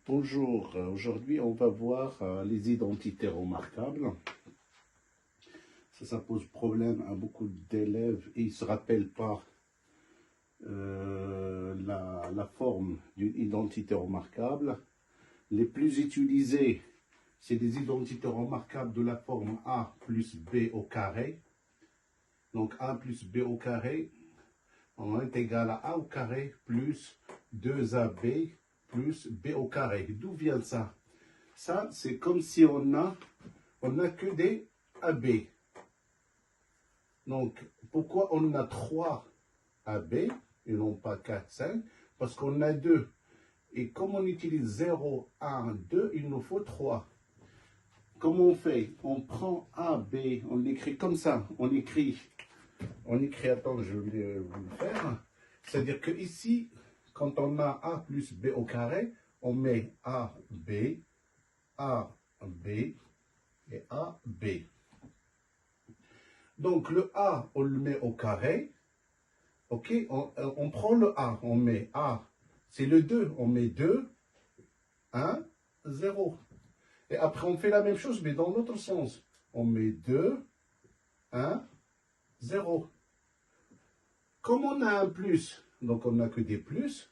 Bonjour, aujourd'hui on va voir les identités remarquables. Ça pose problème à beaucoup d'élèves et ils ne se rappellent pas la forme d'une identité remarquable. Les plus utilisés, c'est des identités remarquables de la forme A plus B au carré. Donc A plus B au carré est égal à A au carré plus 2AB plus B au carré. D'où vient ça? Ça, c'est comme si on n'a que des AB. Donc, pourquoi on a 3 AB et non pas 4, 5? Parce qu'on a 2. Et comme on utilise 0, 1, 2, il nous faut 3. Comment on fait? On prend AB, on l'écrit comme ça. On écrit, attends, je vais vous le faire. C'est-à-dire que ici, quand on a A plus B au carré, on met AB et AB. Donc le A, on le met au carré. Ok, on prend le A, on met A, c'est le 2, on met 2, 1, 0. Et après on fait la même chose, mais dans l'autre sens. On met 2, 1, 0. Comme on a un plus, donc on n'a que des plus.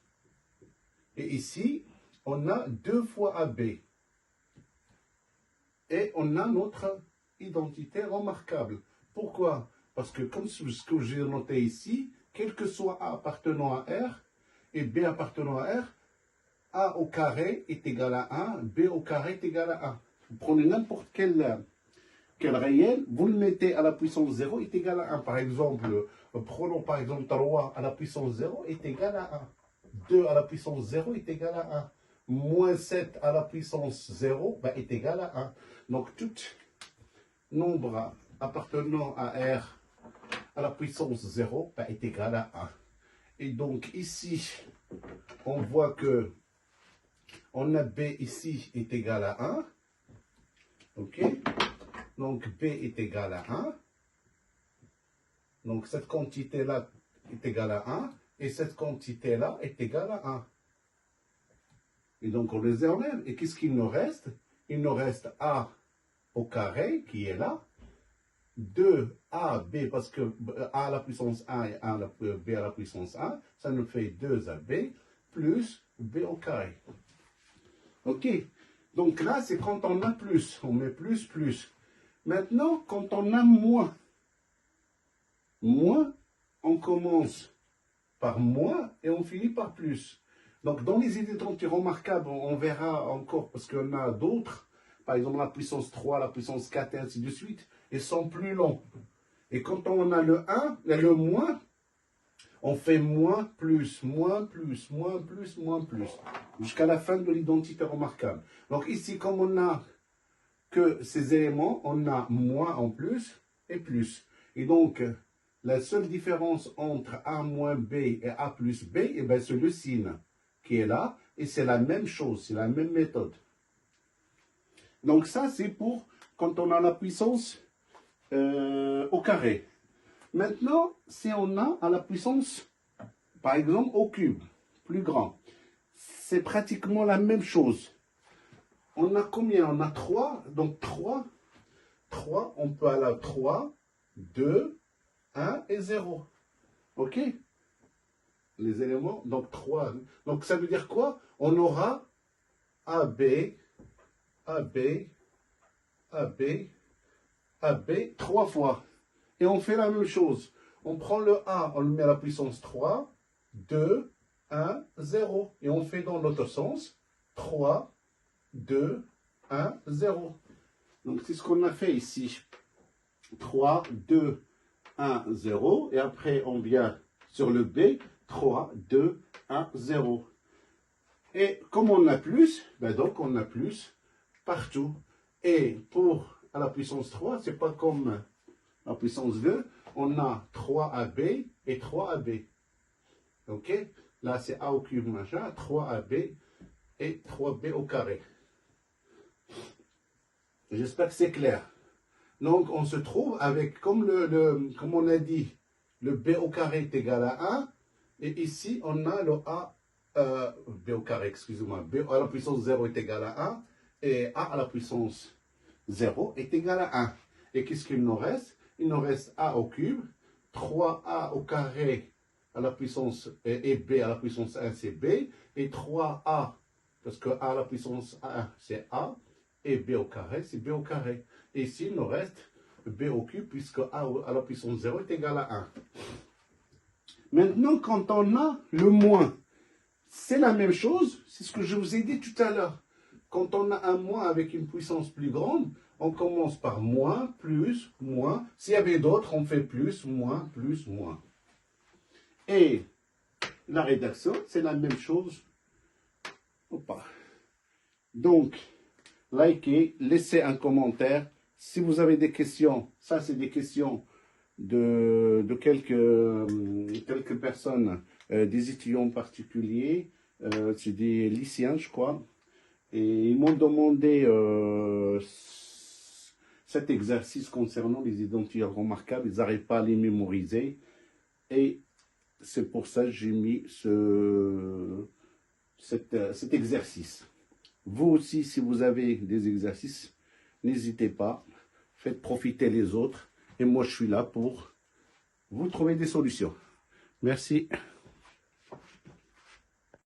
Et ici, on a 2 fois AB. Et on a notre identité remarquable. Pourquoi? Parce que comme ce que j'ai noté ici, quel que soit A appartenant à R et B appartenant à R, A au carré est égal à 1, B au carré est égal à 1. Vous prenez n'importe quel réel, vous le mettez à la puissance 0 est égal à 1. Par exemple, prenons par exemple 3 à la puissance 0 est égal à 1. 2 à la puissance 0 est égal à 1. Moins 7 à la puissance 0 est égal à 1. Donc, tout nombre appartenant à R à la puissance 0 est égal à 1. Et donc, ici, on voit que on a B ici est égal à 1. OK? Donc, B est égal à 1. Donc, cette quantité-là est égale à 1. Et cette quantité-là est égale à 1. Et donc, on les enlève. Et qu'est-ce qu'il nous reste? Il nous reste A au carré, qui est là. 2AB, parce que A à la puissance 1 et B à la puissance 1, ça nous fait 2AB plus B au carré. OK? Donc là, c'est quand on a plus. On met plus, plus. Maintenant, quand on a moins, on commence par moins et on finit par plus. Donc, dans les identités remarquables, on verra encore, parce qu'on a d'autres, par exemple la puissance 3, la puissance 4, et ainsi de suite, ils sont plus longs. Et quand on a le 1, le moins, on fait moins, plus, moins, plus, moins, plus, moins, plus, jusqu'à la fin de l'identité remarquable. Donc ici, comme on n'a que ces éléments, on a moins en plus et plus. Et donc, la seule différence entre A moins B et A plus B, c'est le signe qui est là, et c'est la même chose, c'est la même méthode. Donc ça, c'est pour quand on a la puissance au carré. Maintenant, si on a à la puissance, par exemple, au cube, plus grand, c'est pratiquement la même chose. On a combien? On a 3, donc 3, on peut aller à 3, 2, 1 et 0. OK? Les éléments, donc 3. Donc ça veut dire quoi? On aura AB, AB, AB, AB 3 fois. Et on fait la même chose. On prend le A, on le met à la puissance 3, 2, 1, 0. Et on fait dans l'autre sens, 3, 2, 1, 0. Donc c'est ce qu'on a fait ici. 3, 2, 1, 0. Et après on vient sur le B, 3, 2, 1, 0. Et comme on a plus, donc on a plus partout. Et pour à la puissance 3, c'est pas comme la puissance 2, on a 3AB et 3AB. OK? Là, c'est A au cube, machin, 3AB et 3B au carré. J'espère que c'est clair. Donc, on se trouve avec, comme on a dit, le B au carré est égal à 1. Et ici, on a le A B au carré, excusez-moi, B à la puissance 0 est égal à 1, et A à la puissance 0 est égal à 1. Et qu'est-ce qu'il nous reste? Il nous reste A au cube, 3A au carré à la puissance, et B à la puissance 1, c'est B, et 3A, parce que A à la puissance 1, c'est A, et B au carré, c'est B au carré. Et ici, il nous reste B au cube, puisque A à la puissance 0 est égal à 1. Maintenant, quand on a le moins, c'est la même chose, c'est ce que je vous ai dit tout à l'heure. Quand on a un moins avec une puissance plus grande, on commence par moins, plus, moins. S'il y avait d'autres, on fait plus, moins, plus, moins. Et la rédaction, c'est la même chose. Opa. Donc, likez, laissez un commentaire. Si vous avez des questions, ça c'est des questions de quelques personnes, des étudiants particuliers, c'est des lycéens, je crois. Et ils m'ont demandé cet exercice concernant les identités remarquables. Ils n'arrivent pas à les mémoriser. Et c'est pour ça que j'ai mis cet exercice. Vous aussi, si vous avez des exercices, n'hésitez pas. Faites profiter les autres. Et moi, je suis là pour vous trouver des solutions. Merci.